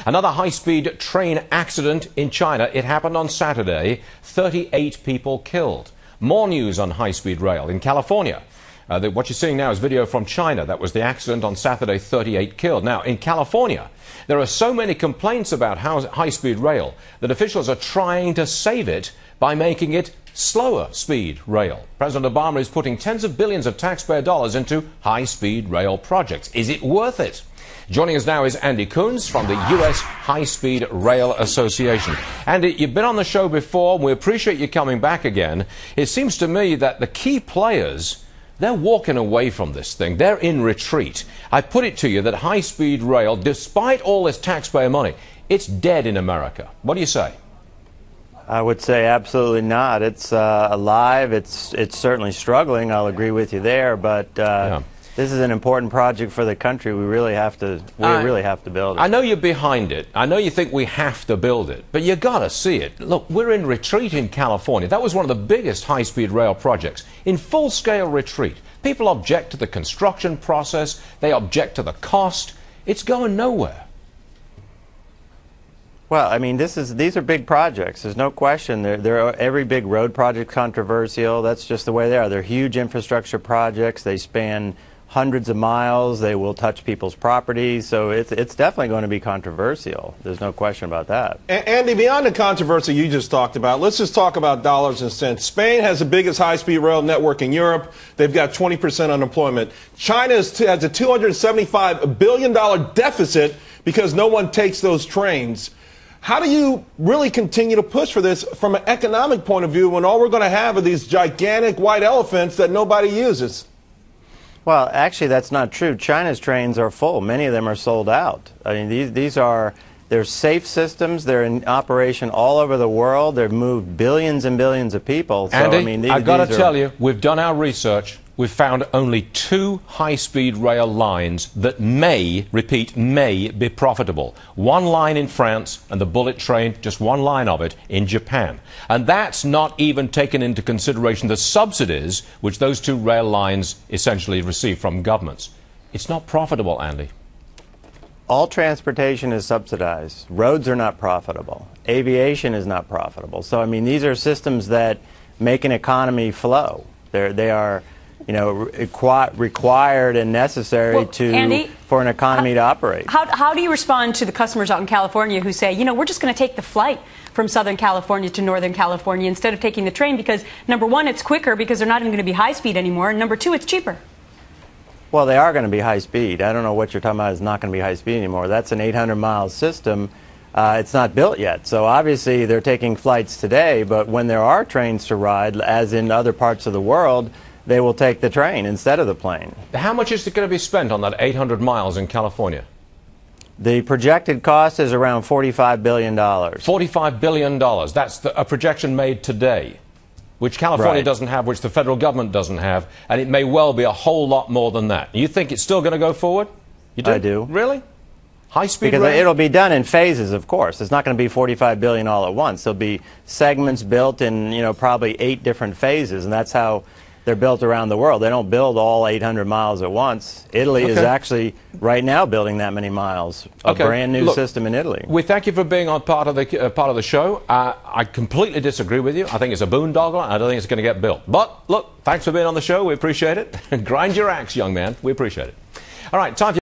Another high-speed train accident in China. It happened on Saturday. 38 people killed. More news on high-speed rail in California. What you're seeing now is video from China. That was the accident on Saturday, 38 killed. Now, in California, there are so many complaints about high-speed rail that officials are trying to save it by making it slower speed rail. President Obama is putting tens of billions of taxpayer dollars into high-speed rail projects. Is it worth it? Joining us now is Andy Kunz from the U.S. High-Speed Rail Association. Andy, you've been on the show before. We appreciate you coming back again. It seems to me that the key players, they're walking away from this thing. They're in retreat. I put it to you that high-speed rail, despite all this taxpayer money, it's dead in America. What do you say? I would say absolutely not. It's alive. It's certainly struggling. I'll agree with you there, but this is an important project for the country. We really have to build it. I know you're behind it. I know you think we have to build it, but you got to see it. Look, we're in retreat in California. That was one of the biggest high-speed rail projects in full-scale retreat. People object to the construction process. They object to the cost. It's going nowhere. Well, I mean, these are big projects. There's no question. Every big road project controversial. That's just the way they are. They're huge infrastructure projects. They span hundreds of miles. They will touch people's properties. So it's definitely going to be controversial. There's no question about that. Andy, beyond the controversy you just talked about, let's just talk about dollars and cents. Spain has the biggest high-speed rail network in Europe. They've got 20% unemployment. China has a $275 billion deficit because no one takes those trains. How do you really continue to push for this from an economic point of view when all we're going to have are these gigantic white elephants that nobody uses? Well, actually, that's not true. China's trains are full. Many of them are sold out. I mean, they're safe systems. They're in operation all over the world. They've moved billions and billions of people. So, Andy, I mean, I've got to tell you, we've done our research. We've found only 2 high-speed rail lines that may be profitable. One line in France and the bullet train, just one line of it, in Japan. And that's not even taken into consideration the subsidies which those 2 rail lines essentially receive from governments. It's not profitable, Andy. All transportation is subsidized. Roads are not profitable. Aviation is not profitable. So, I mean, these are systems that make an economy flow. They are, you know, required and necessary for an economy to operate. How do you respond to the customers out in California who say, you know, we're just going to take the flight from Southern California to Northern California instead of taking the train because, number one, it's quicker because they're not even going to be high speed anymore, and number 2, it's cheaper? Well, they are going to be high speed. I don't know what you're talking about is not going to be high speed anymore. That's an 800-mile system. It's not built yet. So obviously they're taking flights today, but when there are trains to ride, as in other parts of the world, they will take the train instead of the plane. How much is it going to be spent on that 800 miles in California? The projected cost is around $45 billion. $45 billion. That's a projection made today, which California doesn't have, which the federal government doesn't have, and it may well be a whole lot more than that. You think it's still going to go forward? You do? I do. Really? High-speed rail? Because it'll be done in phases, of course. It's not going to be $45 billion all at once. There'll be segments built in, you know, probably 8 different phases, and that's how they're built around the world. They don't build all 800 miles at once. Italy is actually right now building that many miles. A brand new system in Italy. We thank you for being on part of the show. I completely disagree with you. I think it's a boondoggle. I don't think it's going to get built. But look, thanks for being on the show. We appreciate it. Grind your axe, young man. We appreciate it. All right, time for